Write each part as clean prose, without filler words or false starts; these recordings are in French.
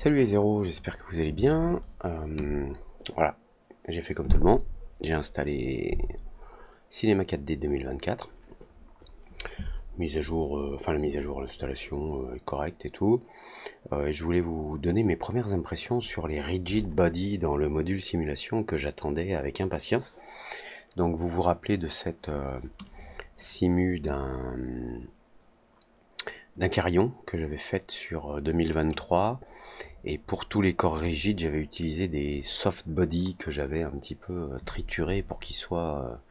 Salut les zéros, j'espère que vous allez bien. Voilà, j'ai fait comme tout le monde. J'ai installé Cinema 4D 2024. Mise à jour, enfin la mise à jour, l'installation est correcte et tout. Et je voulais vous donner mes premières impressions sur les rigid body dans le module simulation que j'attendais avec impatience. Donc vous vous rappelez de cette simu d'un carillon que j'avais faite sur 2023. Et pour tous les corps rigides, j'avais utilisé des soft body que j'avais un petit peu triturés pour qu'ils soient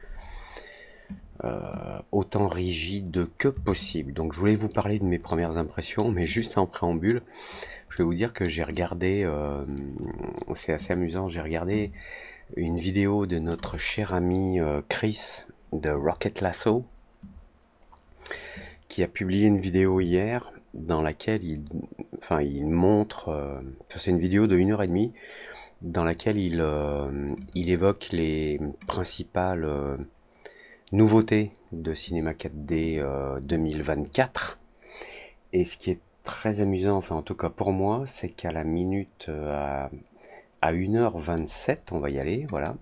autant rigides que possible. Donc je voulais vous parler de mes premières impressions, mais juste en préambule, je vais vous dire que j'ai regardé, c'est assez amusant, j'ai regardé une vidéo de notre cher ami Chris de Rocket Lasso, qui a publié une vidéo hier dans laquelle il montre, c'est une vidéo de 1h30 dans laquelle il évoque les principales nouveautés de Cinema 4D 2024. Et ce qui est très amusant, enfin en tout cas pour moi, c'est qu'à la minute à 1h27, on va y aller, voilà.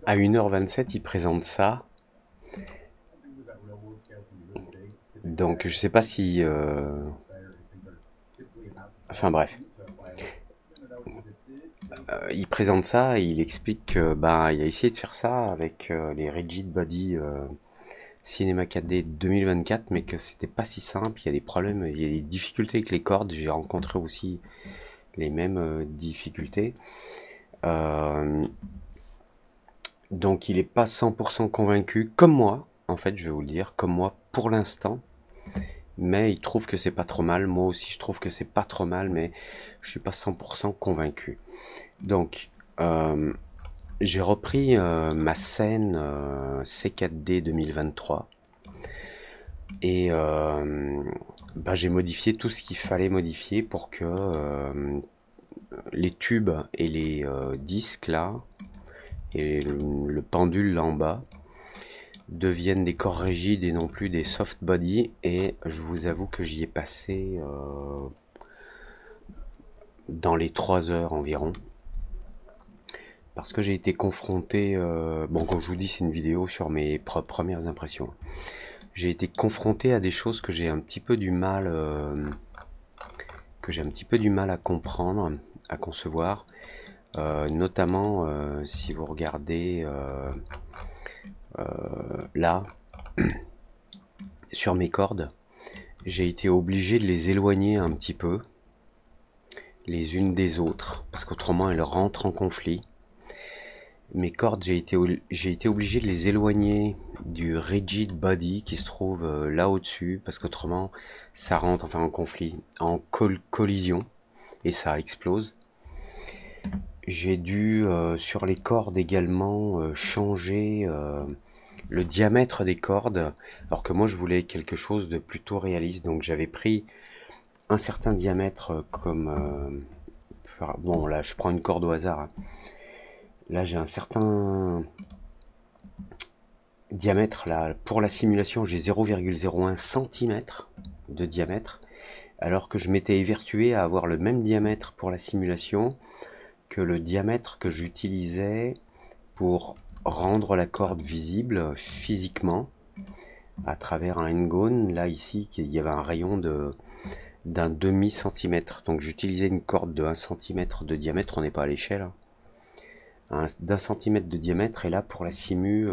À 1h27, il présente ça. Donc je sais pas si... Enfin bref. Il présente ça et il explique que bah, il a essayé de faire ça avec les Rigid Body Cinema 4D 2024, mais que c'était pas si simple. Il y a des problèmes, il y a des difficultés avec les cordes. J'ai rencontré aussi les mêmes difficultés. Donc il est pas 100% convaincu, comme moi, en fait, je vais vous le dire, comme moi pour l'instant. Mais il trouve que c'est pas trop mal. Moi aussi, je trouve que c'est pas trop mal, mais je suis pas 100% convaincu. Donc, j'ai repris ma scène C4D 2023 et bah, j'ai modifié tout ce qu'il fallait modifier pour que les tubes et les disques là et le pendule là en bas deviennent des corps rigides et non plus des soft body. Et je vous avoue que j'y ai passé dans les 3 heures environ. Parce que j'ai été confronté, bon comme je vous dis c'est une vidéo sur mes premières impressions. J'ai été confronté à des choses que j'ai un petit peu du mal, à comprendre, à concevoir. Notamment si vous regardez là, sur mes cordes, j'ai été obligé de les éloigner un petit peu, les unes des autres, parce qu'autrement elles rentrent en conflit. Mes cordes, j'ai été obligé de les éloigner du rigid body qui se trouve là au-dessus, parce qu'autrement ça rentre enfin en conflit, en collision, et ça explose. J'ai dû sur les cordes également changer le diamètre des cordes, alors que moi je voulais quelque chose de plutôt réaliste, donc j'avais pris un certain diamètre comme... bon là je prends une corde au hasard, hein. Là j'ai un certain diamètre, là pour la simulation j'ai 0,01 cm de diamètre, alors que je m'étais évertué à avoir le même diamètre pour la simulation que le diamètre que j'utilisais pour rendre la corde visible physiquement à travers un n-gone. Là ici il y avait un rayon d'un demi centimètre, donc j'utilisais une corde de 1 cm de diamètre, on n'est pas à l'échelle, hein, d'un centimètre de diamètre. Et là pour la simu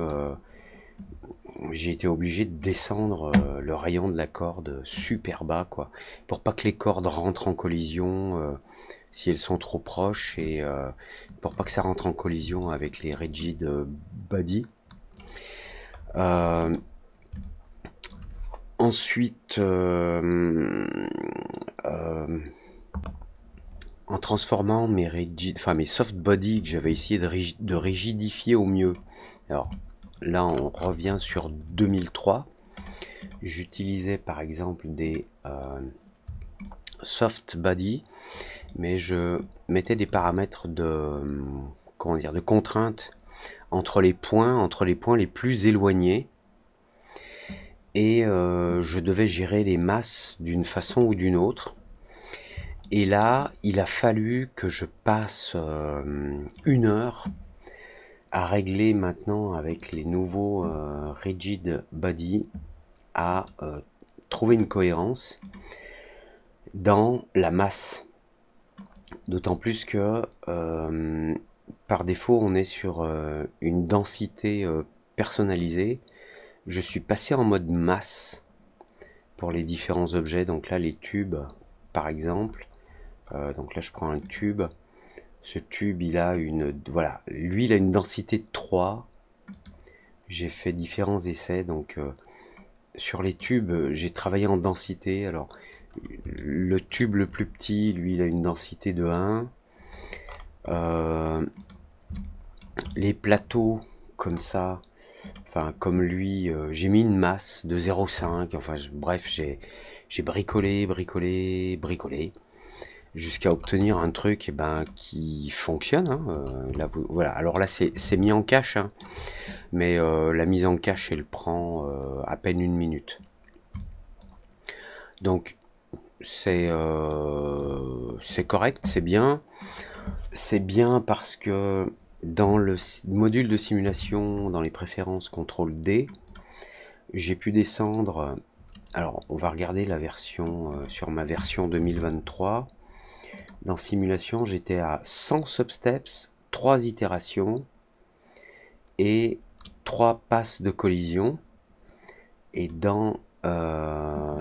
j'ai été obligé de descendre le rayon de la corde super bas, quoi, pour pas que les cordes rentrent en collision si elles sont trop proches, et pour pas que ça rentre en collision avec les rigid body. Ensuite, en transformant mes soft body que j'avais essayé de rigidifier au mieux. Alors là, on revient sur 2003. J'utilisais par exemple des soft body, mais je mettais des paramètres de, comment dire, de contrainte entre les points les plus éloignés, et je devais gérer les masses d'une façon ou d'une autre. Et là, il a fallu que je passe 1 heure à régler maintenant avec les nouveaux Rigid Body à trouver une cohérence dans la masse. D'autant plus que par défaut on est sur une densité personnalisée. Je suis passé en mode masse pour les différents objets. Donc là les tubes par exemple. Donc là je prends un tube. Ce tube il a une... Voilà, lui il a une densité de 3. J'ai fait différents essais. Donc sur les tubes j'ai travaillé en densité. Alors le tube le plus petit, lui il a une densité de 1. Les plateaux comme ça, enfin comme lui, j'ai mis une masse de 0,5. Enfin bref, j'ai bricolé, bricolé, bricolé jusqu'à obtenir un truc qui fonctionne. Hein. Là, voilà. Alors là c'est mis en cache, hein. Mais la mise en cache elle prend à peine 1 minute. Donc c'est correct, c'est bien. C'est bien parce que dans le module de simulation, dans les préférences CTRL D, j'ai pu descendre. Alors, on va regarder la version sur ma version 2023. Dans simulation, j'étais à 100 substeps, 3 itérations et 3 passes de collision. Et dans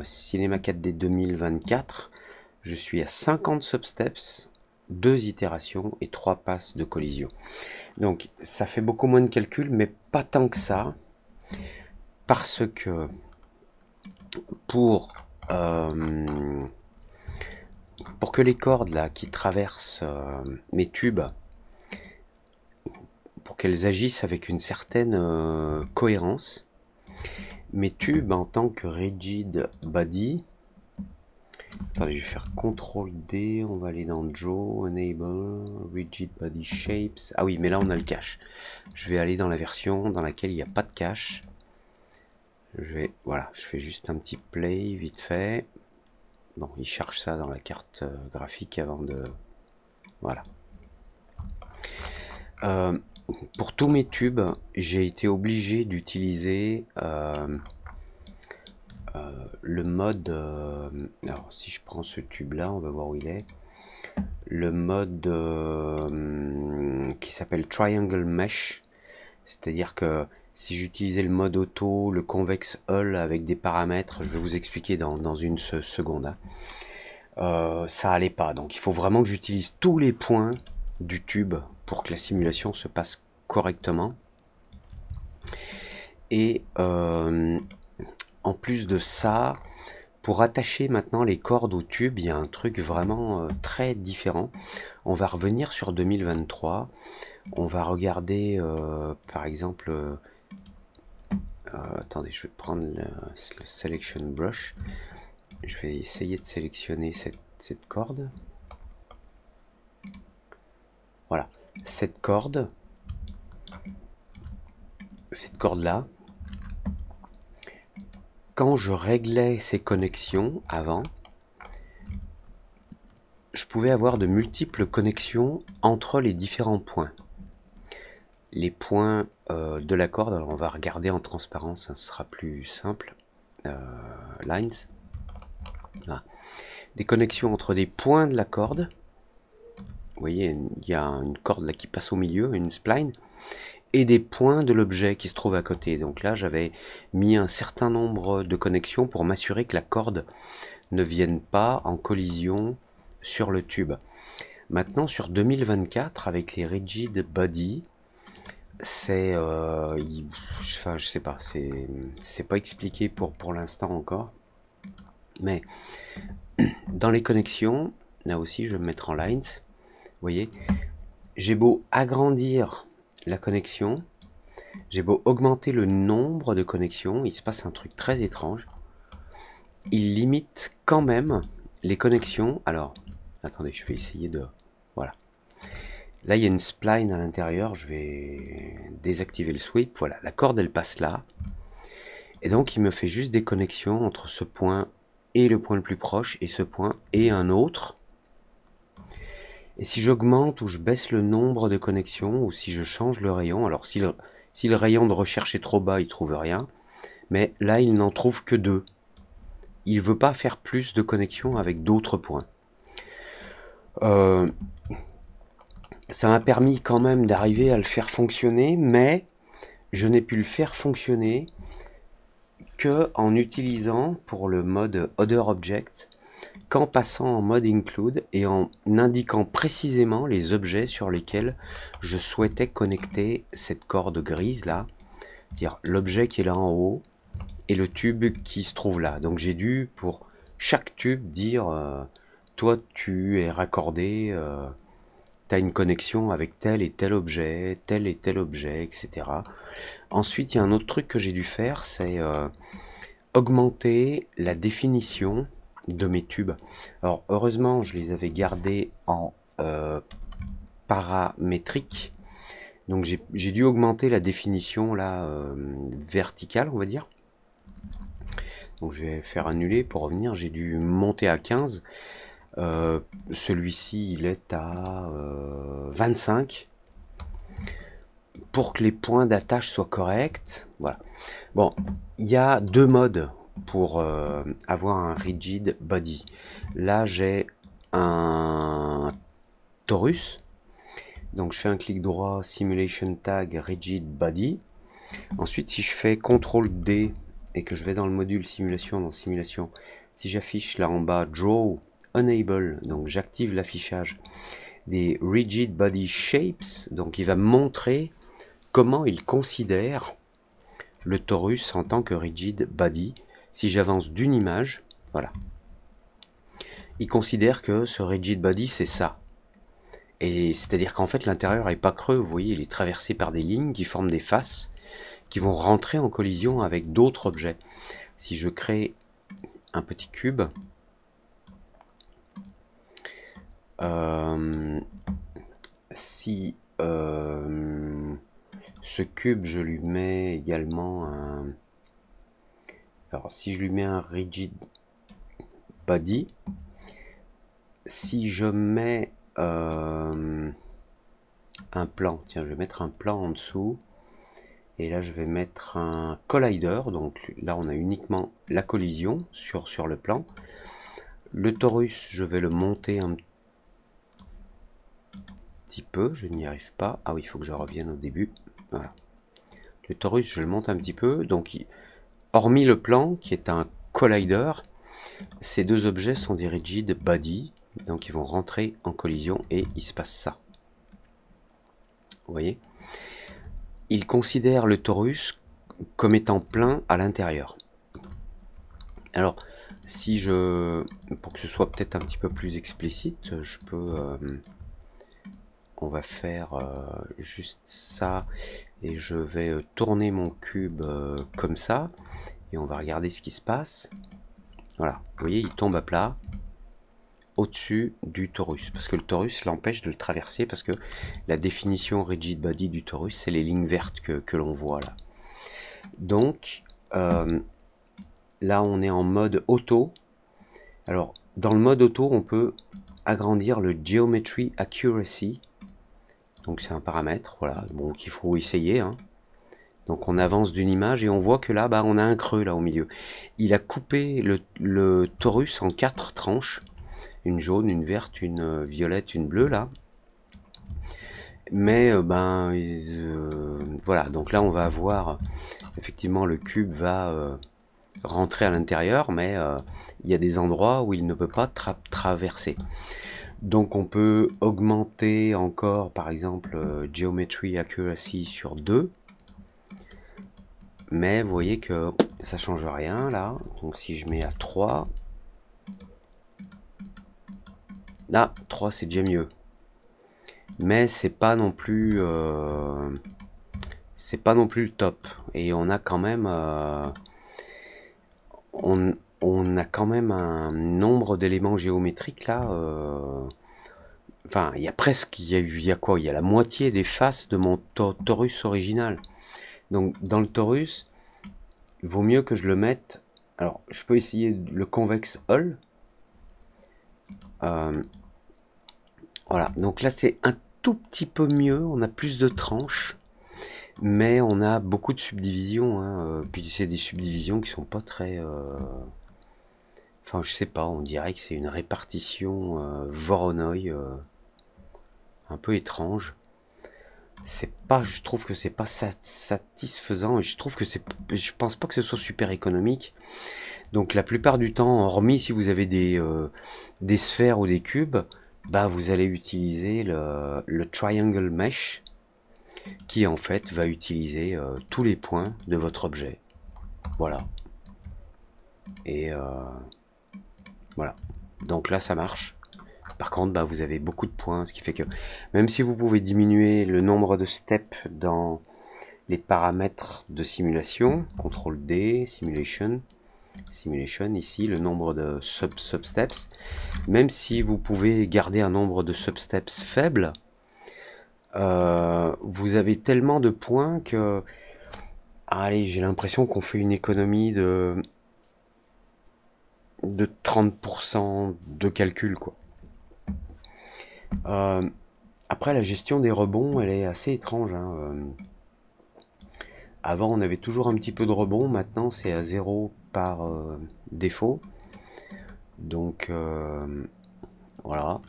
Cinema 4D 2024, je suis à 50 substeps, 2 itérations et 3 passes de collision. Donc ça fait beaucoup moins de calculs, mais pas tant que ça, parce que pour que les cordes là qui traversent mes tubes, pour qu'elles agissent avec une certaine cohérence, mes tubes en tant que rigid body. Attendez, je vais faire CTRL D, on va aller dans Draw, Enable, Rigid Body Shapes. Ah oui, mais là on a le cache. Je vais aller dans la version dans laquelle il n'y a pas de cache. Voilà, je fais juste un petit play vite fait. Bon, il charge ça dans la carte graphique avant de... Voilà. Pour tous mes tubes, j'ai été obligé d'utiliser... le mode, alors si je prends ce tube là, on va voir où il est, le mode qui s'appelle Triangle Mesh, c'est à dire que si j'utilisais le mode auto, le convex hull avec des paramètres, je vais vous expliquer dans une seconde, hein, ça allait pas. Donc il faut vraiment que j'utilise tous les points du tube pour que la simulation se passe correctement. Et en plus de ça, pour attacher maintenant les cordes au tube, il y a un truc vraiment très différent. On va revenir sur 2023. On va regarder par exemple... attendez, je vais prendre le Selection Brush. Je vais essayer de sélectionner cette corde. Voilà, cette corde là. Quand je réglais ces connexions avant, je pouvais avoir de multiples connexions entre les différents points. Les points de la corde, alors on va regarder en transparence, ça sera plus simple. Lines. Voilà. Des connexions entre des points de la corde. Vous voyez, il y a une corde là qui passe au milieu, une spline. Et des points de l'objet qui se trouve à côté. Donc là, j'avais mis un certain nombre de connexions pour m'assurer que la corde ne vienne pas en collision sur le tube. Maintenant, sur 2024, avec les Rigid Body, c'est... enfin, je sais pas, c'est pas expliqué pour l'instant encore. Mais dans les connexions, là aussi, je vais me mettre en lines. Vous voyez, j'ai beau agrandir la connexion, j'ai beau augmenter le nombre de connexions, il se passe un truc très étrange. Il limite quand même les connexions. Alors, attendez, je vais essayer de... Voilà. Là, il y a une spline à l'intérieur. Je vais désactiver le sweep. Voilà, la corde, elle passe là. Et donc, il me fait juste des connexions entre ce point et le point le plus proche, et ce point et un autre. Et si j'augmente ou je baisse le nombre de connexions, ou si je change le rayon, alors si le rayon de recherche est trop bas, il trouve rien, mais là il n'en trouve que 2. Il ne veut pas faire plus de connexions avec d'autres points. Ça m'a permis quand même d'arriver à le faire fonctionner, mais je n'ai pu le faire fonctionner que en utilisant pour le mode Other Object, qu'en passant en mode Include et en indiquant précisément les objets sur lesquels je souhaitais connecter cette corde grise là, c'est-à-dire l'objet qui est là en haut et le tube qui se trouve là. Donc j'ai dû pour chaque tube dire toi tu es raccordé, tu as une connexion avec tel et tel objet, etc. Ensuite, il y a un autre truc que j'ai dû faire, c'est augmenter la définition de mes tubes. Alors, heureusement, je les avais gardés en paramétrique. Donc, j'ai dû augmenter la définition là, verticale, on va dire. Donc, je vais faire annuler pour revenir. J'ai dû monter à 15. Celui-ci, il est à 25. Pour que les points d'attache soient corrects. Voilà. Bon, il y a 2 modes pour avoir un rigid body. Là, j'ai un torus. Donc, je fais un clic droit, simulation tag, rigid body. Ensuite, si je fais CTRL D et que je vais dans le module simulation, dans simulation, si j'affiche là en bas draw enable, donc j'active l'affichage des rigid body shapes, donc il va me montrer comment il considère le torus en tant que rigid body. Si j'avance d'une image, voilà, il considère que ce rigid body c'est ça. Et c'est-à-dire qu'en fait l'intérieur n'est pas creux, vous voyez, il est traversé par des lignes qui forment des faces qui vont rentrer en collision avec d'autres objets. Si je crée un petit cube, si ce cube je lui mets également un... Alors si je lui mets un rigid body, si je mets un plan, tiens je vais mettre un plan en dessous, et là je vais mettre un collider, donc là on a uniquement la collision sur le plan. Le torus je vais le monter un petit peu, je n'y arrive pas, ah oui il faut que je revienne au début, voilà. Le torus je le monte un petit peu, donc hormis le plan qui est un collider, ces deux objets sont des rigid body, donc ils vont rentrer en collision et il se passe ça. Vous voyez, il considère le torus comme étant plein à l'intérieur. Alors, si je, pour que ce soit peut-être un petit peu plus explicite, je peux, on va faire juste ça et je vais tourner mon cube comme ça et on va regarder ce qui se passe. Voilà, vous voyez, il tombe à plat au-dessus du torus, parce que le torus l'empêche de le traverser, parce que la définition rigid body du torus, c'est les lignes vertes que l'on voit là. Donc, là on est en mode auto. Alors, dans le mode auto, on peut agrandir le Geometry Accuracy. Donc c'est un paramètre, voilà, bon, qu'il faut essayer, hein. Donc on avance d'une image et on voit que là, bah, on a un creux là au milieu. Il a coupé le torus en 4 tranches. Une jaune, une verte, une violette, une bleue là. Mais voilà, donc là on va avoir effectivement le cube va rentrer à l'intérieur, mais il y a des endroits où il ne peut pas traverser. Donc on peut augmenter encore par exemple Geometry Accuracy sur 2. Mais vous voyez que ça change rien là. Donc si je mets à 3, là 3 c'est déjà mieux. Mais c'est pas non plus le top. Et on a quand même on a quand même un nombre d'éléments géométriques là. Enfin, il y a presque, il y a quoi? Il y a la moitié des faces de mon torus original. Donc dans le torus, il vaut mieux que je le mette. Alors, je peux essayer le convex hull. Voilà, donc là c'est un tout petit peu mieux, on a plus de tranches, mais on a beaucoup de subdivisions, hein. Puis c'est des subdivisions qui sont pas très... Enfin, je sais pas, on dirait que c'est une répartition Voronoi un peu étrange. C'est pas, je trouve que c'est pas satisfaisant, et je trouve que je pense pas que ce soit super économique. Donc la plupart du temps, hormis si vous avez des sphères ou des cubes, bah vous allez utiliser le triangle mesh, qui en fait va utiliser tous les points de votre objet. Voilà. Et voilà. Donc là ça marche. Par contre, bah, vous avez beaucoup de points, ce qui fait que même si vous pouvez diminuer le nombre de steps dans les paramètres de simulation, CTRL D, simulation, ici, le nombre de substeps, même si vous pouvez garder un nombre de substeps faible, vous avez tellement de points que, allez, j'ai l'impression qu'on fait une économie de 30% de calcul, quoi. Après, la gestion des rebonds, elle est assez étrange, hein. Avant, on avait toujours un petit peu de rebond, maintenant c'est à 0 par défaut. Donc voilà.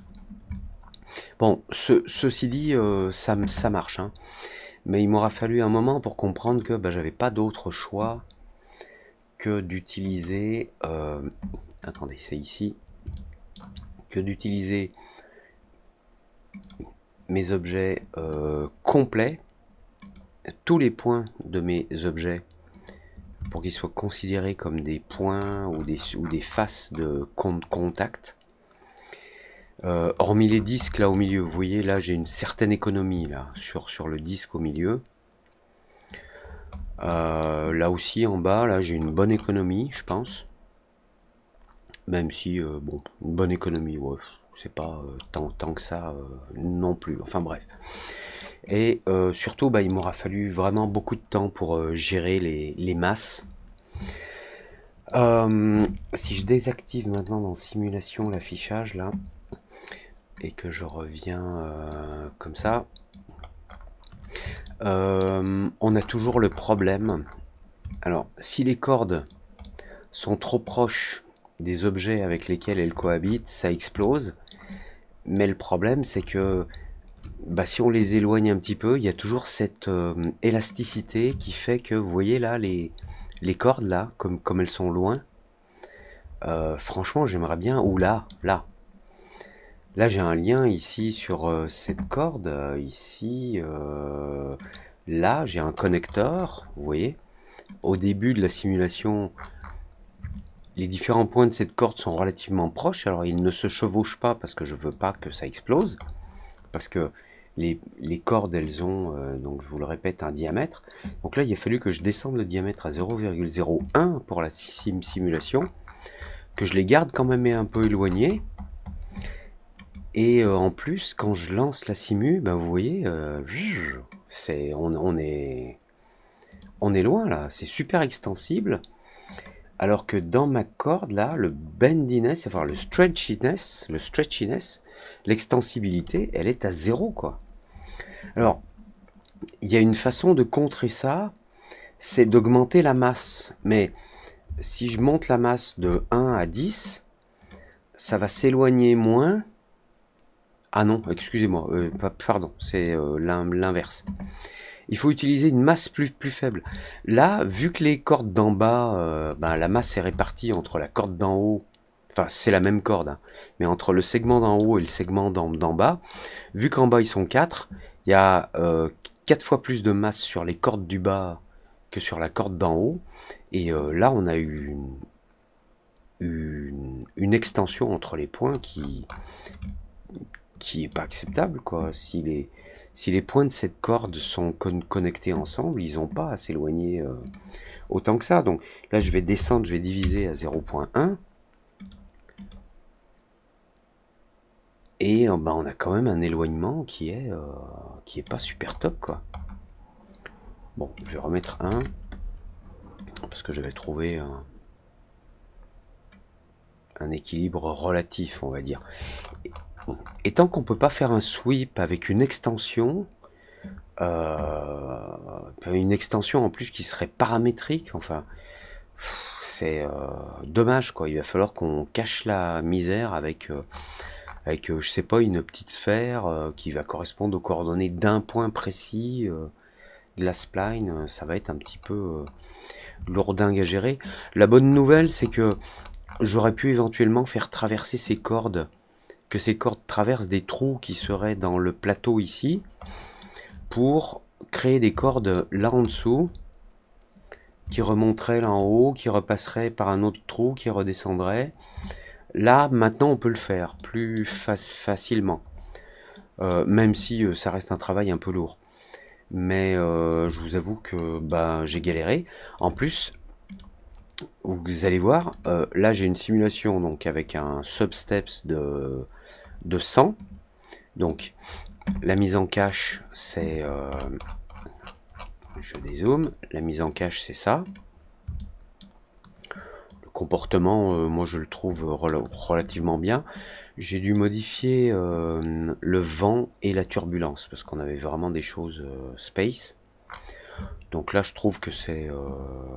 Bon, ceci dit, ça marche, hein. Mais il m'aura fallu un moment pour comprendre que bah, j'avais pas d'autre choix que d'utiliser... attendez, c'est ici. Que d'utiliser mes objets complets, tous les points de mes objets, pour qu'ils soient considérés comme des points ou des faces de contact. Hormis les disques là au milieu, vous voyez là j'ai une certaine économie là sur le disque au milieu. Là aussi en bas, là j'ai une bonne économie, je pense. Même si, bon, une bonne économie, ouais, c'est pas tant que ça non plus. Enfin bref. Et surtout, bah, il m'aura fallu vraiment beaucoup de temps pour gérer les masses. Si je désactive maintenant dans simulation l'affichage là, et que je reviens comme ça, on a toujours le problème. Alors, si les cordes sont trop proches des objets avec lesquels elles cohabitent, ça explose. Mais le problème, c'est que bah, si on les éloigne un petit peu, il y a toujours cette élasticité qui fait que, vous voyez là, les cordes là, comme elles sont loin, franchement, j'aimerais bien, ou là, là j'ai un lien ici sur cette corde, ici, là j'ai un connecteur, vous voyez, au début de la simulation, les différents points de cette corde sont relativement proches, alors ils ne se chevauchent pas parce que je veux pas que ça explose, parce que les cordes elles ont, donc je vous le répète, un diamètre. Donc là il a fallu que je descende le diamètre à 0,01 pour la simulation, que je les garde quand même un peu éloignés. Et en plus quand je lance la simu, ben vous voyez, on est loin là, c'est super extensible. Alors que dans ma corde, là, le bendiness, enfin le stretchiness, l'extensibilité, elle est à 0, quoi. Alors, il y a une façon de contrer ça, c'est d'augmenter la masse. Mais si je monte la masse de 1 à 10, ça va s'éloigner moins. Ah non, excusez-moi, pardon, c'est l'inverse. Il faut utiliser une masse plus faible. Là, vu que les cordes d'en bas, ben, la masse est répartie entre la corde d'en haut, enfin c'est la même corde, hein, mais entre le segment d'en haut et le segment d'en bas, vu qu'en bas ils sont 4, il y a 4 fois plus de masse sur les cordes du bas que sur la corde d'en haut, et là on a eu une extension entre les points qui est pas acceptable, quoi. Si les points de cette corde sont connectés ensemble, ils n'ont pas à s'éloigner autant que ça. Donc là, je vais descendre, je vais diviser à 0,1. Et bah, on a quand même un éloignement qui est pas super top, quoi. Bon, je vais remettre 1. Parce que je vais trouver un équilibre relatif, on va dire. Et tant qu'on peut pas faire un sweep avec une extension en plus qui serait paramétrique, enfin, c'est dommage quoi. Il va falloir qu'on cache la misère avec je sais pas, une petite sphère qui va correspondre aux coordonnées d'un point précis de la spline. Ça va être un petit peu lourdingue à gérer. La bonne nouvelle, c'est que j'aurais pu éventuellement faire traverser ces cordes, que ces cordes traversent des trous qui seraient dans le plateau ici, pour créer des cordes là en dessous, qui remonteraient là en haut, qui repasseraient par un autre trou, qui redescendraient. Là, maintenant, on peut le faire plus facilement, même si ça reste un travail un peu lourd. Mais je vous avoue que bah, j'ai galéré. En plus, vous allez voir, là j'ai une simulation donc avec un substeps de 100. Donc la mise en cache, c'est... je dézoome. La mise en cache, c'est ça. Le comportement, moi je le trouve relativement bien. J'ai dû modifier le vent et la turbulence parce qu'on avait vraiment des choses space. Donc là je trouve que c'est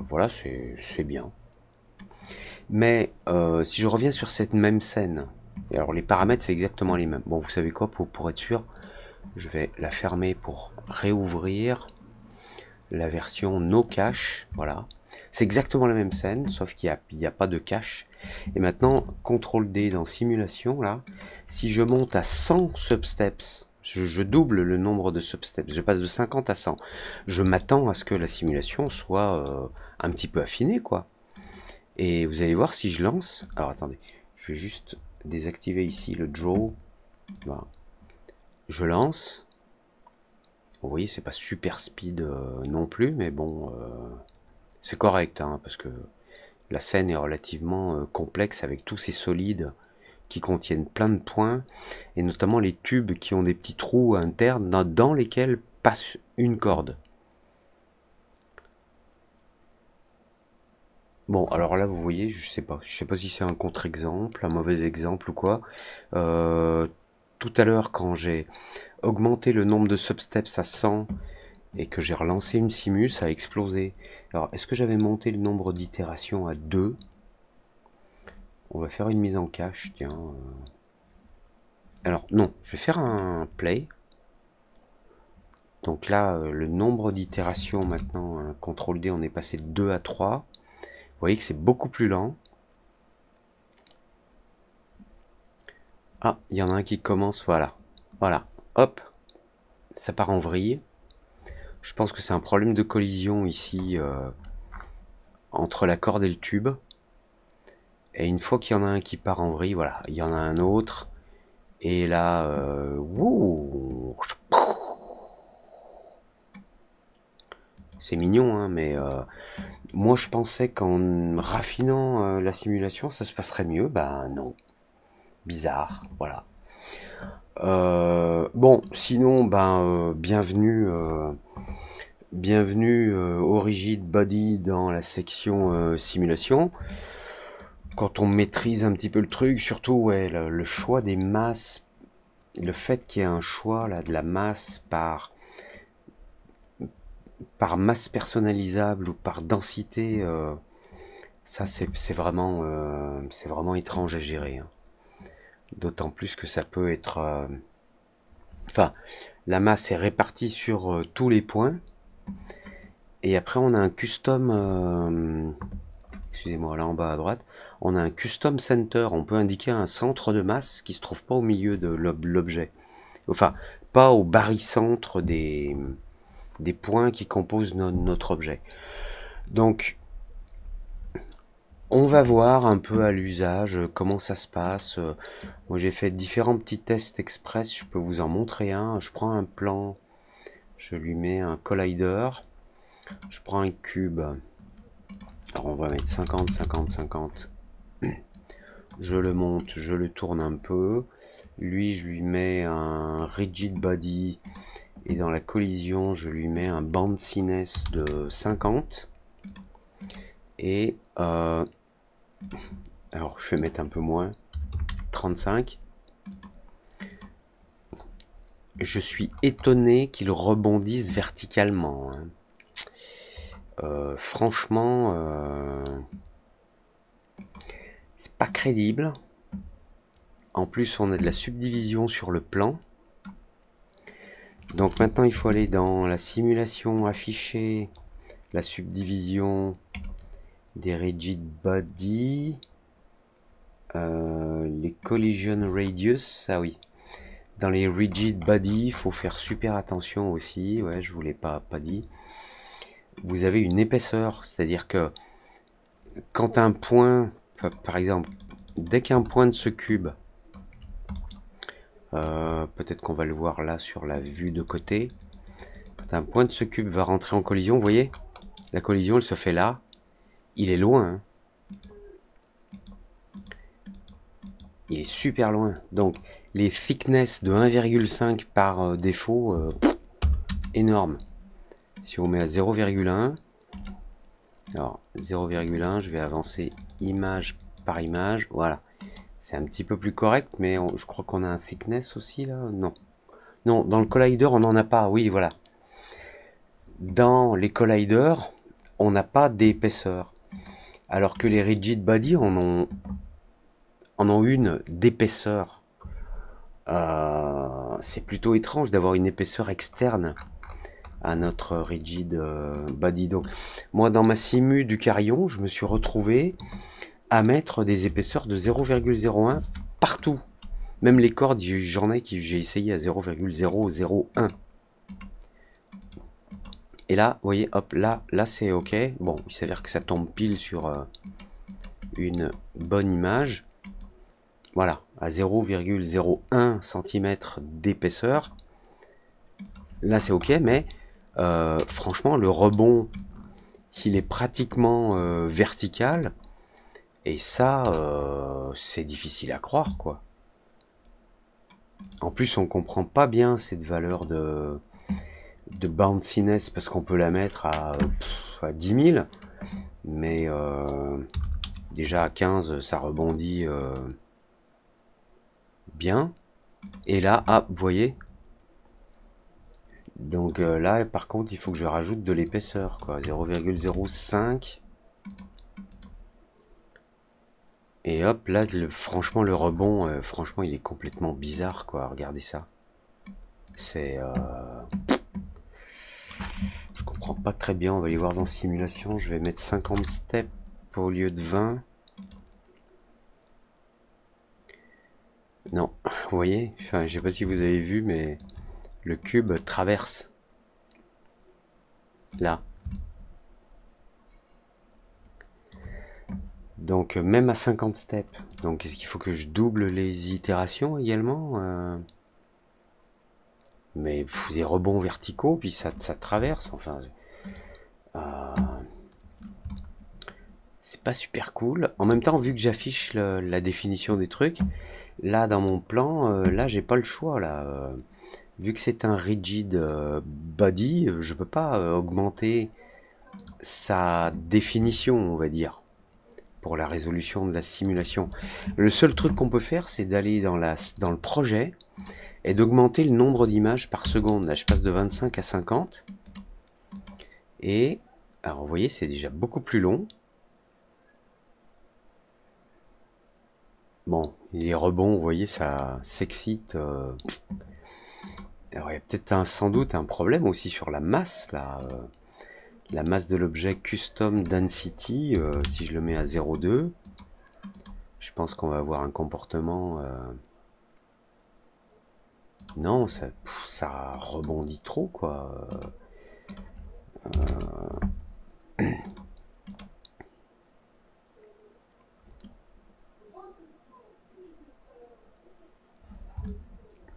voilà, c'est bien. Mais si je reviens sur cette même scène, et alors les paramètres c'est exactement les mêmes. Bon, vous savez quoi, pour être sûr, je vais la fermer pour réouvrir la version no cache. Voilà, c'est exactement la même scène, sauf qu'il n'y a pas de cache. Et maintenant, CTRL D dans simulation, là, si je monte à 100 substeps, je double le nombre de substeps, je passe de 50 à 100. Je m'attends à ce que la simulation soit un petit peu affinée, quoi. Et vous allez voir si je lance. Alors attendez, je vais juste désactiver ici le draw. Voilà. Je lance. Vous voyez, c'est pas super speed non plus, mais bon, c'est correct, hein, parce que la scène est relativement complexe avec tous ces solides qui contiennent plein de points, et notamment les tubes qui ont des petits trous internes dans lesquels passe une corde. Bon, alors là, vous voyez, je sais pas si c'est un contre-exemple, un mauvais exemple ou quoi. Tout à l'heure, quand j'ai augmenté le nombre de substeps à 100 et que j'ai relancé une simu, ça a explosé. Alors, est-ce que j'avais monté le nombre d'itérations à 2? On va faire une mise en cache, tiens. Alors, non, je vais faire un play. Donc là, le nombre d'itérations maintenant, CTRL D, on est passé de 2 à 3. Vous voyez que c'est beaucoup plus lent. Ah, il y en a un qui commence, voilà. Voilà, hop, ça part en vrille. Je pense que c'est un problème de collision ici entre la corde et le tube. Et une fois qu'il y en a un qui part en vrille, voilà, il y en a un autre. Et là, c'est mignon, hein, mais moi je pensais qu'en raffinant la simulation, ça se passerait mieux. Bah non, bizarre, voilà. Bon, sinon, ben, bienvenue au Rigid Body dans la section simulation. Quand on maîtrise un petit peu le truc, surtout ouais, le choix des masses, le fait qu'il y ait un choix là, de la masse par masse personnalisable ou par densité, ça c'est vraiment étrange à gérer, hein. D'autant plus que ça peut être... enfin, la masse est répartie sur tous les points. Et après, on a un custom... excusez-moi, là en bas à droite. On a un custom center. On peut indiquer un centre de masse qui se trouve pas au milieu de l'objet. Enfin, pas au barycentre des points qui composent notre objet. Donc, on va voir un peu à l'usage comment ça se passe. Moi, j'ai fait différents petits tests express. Je peux vous en montrer un. Je prends un plan, je lui mets un collider. Je prends un cube. Alors, on va mettre 50, 50, 50. Je le monte, je le tourne un peu. Lui, je lui mets un rigid body. Et dans la collision, je lui mets un bounciness de 50. Et alors, je vais mettre un peu moins. 35. je suis étonné qu'il rebondisse verticalement, hein. Franchement, c'est pas crédible. En plus, on a de la subdivision sur le plan. Donc maintenant, il faut aller dans la simulation, afficher la subdivision des rigid body, les collision radius. Ah oui, dans les rigid body, il faut faire super attention aussi. Ouais, je vous l'ai pas dit. Vous avez une épaisseur, c'est-à-dire que quand un point, par exemple, dès qu'un point de ce cube, peut-être qu'on va le voir là sur la vue de côté, quand un point de ce cube va rentrer en collision, vous voyez, la collision elle se fait là, il est loin, hein. Il est super loin, donc les thickness de 1,5 par défaut, énorme. Si on met à 0,1, alors 0,1, je vais avancer image par image, voilà. C'est un petit peu plus correct, mais je crois qu'on a un thickness aussi là, non. Non, dans le collider, on n'en a pas, oui, voilà. Dans les colliders, on n'a pas d'épaisseur. Alors que les rigid body en ont une d'épaisseur. C'est plutôt étrange d'avoir une épaisseur externe à notre rigid body. Donc, moi, dans ma simu du carillon, je me suis retrouvé à mettre des épaisseurs de 0,01 partout. Même les cordes, j'en ai qui j'ai essayé à 0,001. Et là, vous voyez, hop, là c'est ok. Bon, il s'avère que ça tombe pile sur une bonne image. Voilà, à 0,01 cm d'épaisseur. Là c'est ok, mais franchement, le rebond, il est pratiquement vertical. Et ça, c'est difficile à croire, quoi. En plus, on comprend pas bien cette valeur de bounciness parce qu'on peut la mettre à 10 000, mais déjà à 15 ça rebondit bien. Et là, ah, vous voyez, donc là par contre il faut que je rajoute de l'épaisseur, quoi, 0,05. Et hop, là franchement le rebond, franchement il est complètement bizarre, quoi. Regardez ça, c'est je comprends pas très bien. On va aller voir dans simulation. Je vais mettre 50 steps au lieu de 20. Non, vous voyez, enfin, je sais pas si vous avez vu, mais le cube traverse là. Donc même à 50 steps. Donc est-ce qu'il faut que je double les itérations également, mais des rebonds verticaux, puis ça traverse. Enfin, c'est pas super cool. En même temps, vu que j'affiche la définition des trucs, là dans mon plan, là j'ai pas le choix là. Vu que c'est un rigid body, je peux pas augmenter sa définition, on va dire, pour la résolution de la simulation. Le seul truc qu'on peut faire, c'est d'aller dans le projet et d'augmenter le nombre d'images par seconde. Là, je passe de 25 à 50. Et, alors vous voyez, c'est déjà beaucoup plus long. Bon, les rebonds, vous voyez, ça s'excite. Alors, il y a peut-être sans doute un problème aussi sur la masse, là. La masse de l'objet Custom Density, si je le mets à 0,2, je pense qu'on va avoir un comportement... Non, ça rebondit trop, quoi.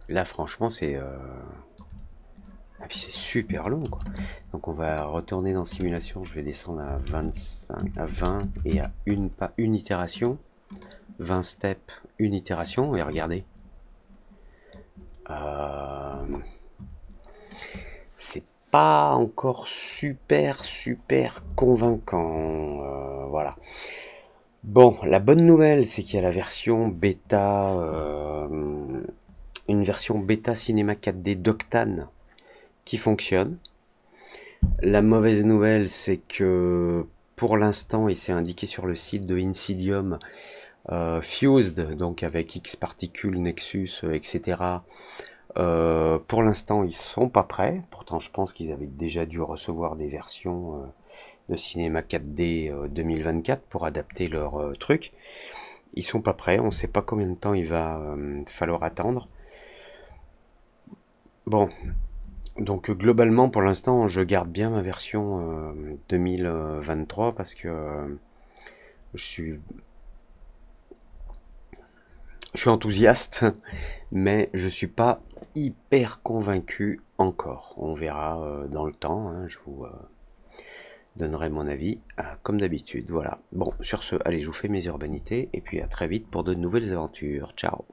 Là, franchement, c'est... Ah, puis c'est super long, quoi. Donc on va retourner dans simulation. Je vais descendre à 25, à 20 et à une itération. 20 steps, une itération. Et regardez. C'est pas encore super convaincant. Voilà. Bon, la bonne nouvelle, c'est qu'il y a la version bêta une version bêta cinéma 4D d'Octane qui fonctionne. La mauvaise nouvelle, c'est que pour l'instant, et c'est indiqué sur le site de Insidium, Fused, donc avec X particules, Nexus, etc. Pour l'instant, ils sont pas prêts. Pourtant, je pense qu'ils avaient déjà dû recevoir des versions de cinéma 4D 2024 pour adapter leur truc. Ils sont pas prêts. On ne sait pas combien de temps il va falloir attendre. Bon, donc globalement, pour l'instant, je garde bien ma version 2023 parce que je suis enthousiaste, mais je suis pas hyper convaincu encore. On verra dans le temps, hein, je vous donnerai mon avis, comme d'habitude. Voilà. Bon, sur ce, allez, je vous fais mes urbanités, et puis à très vite pour de nouvelles aventures. Ciao.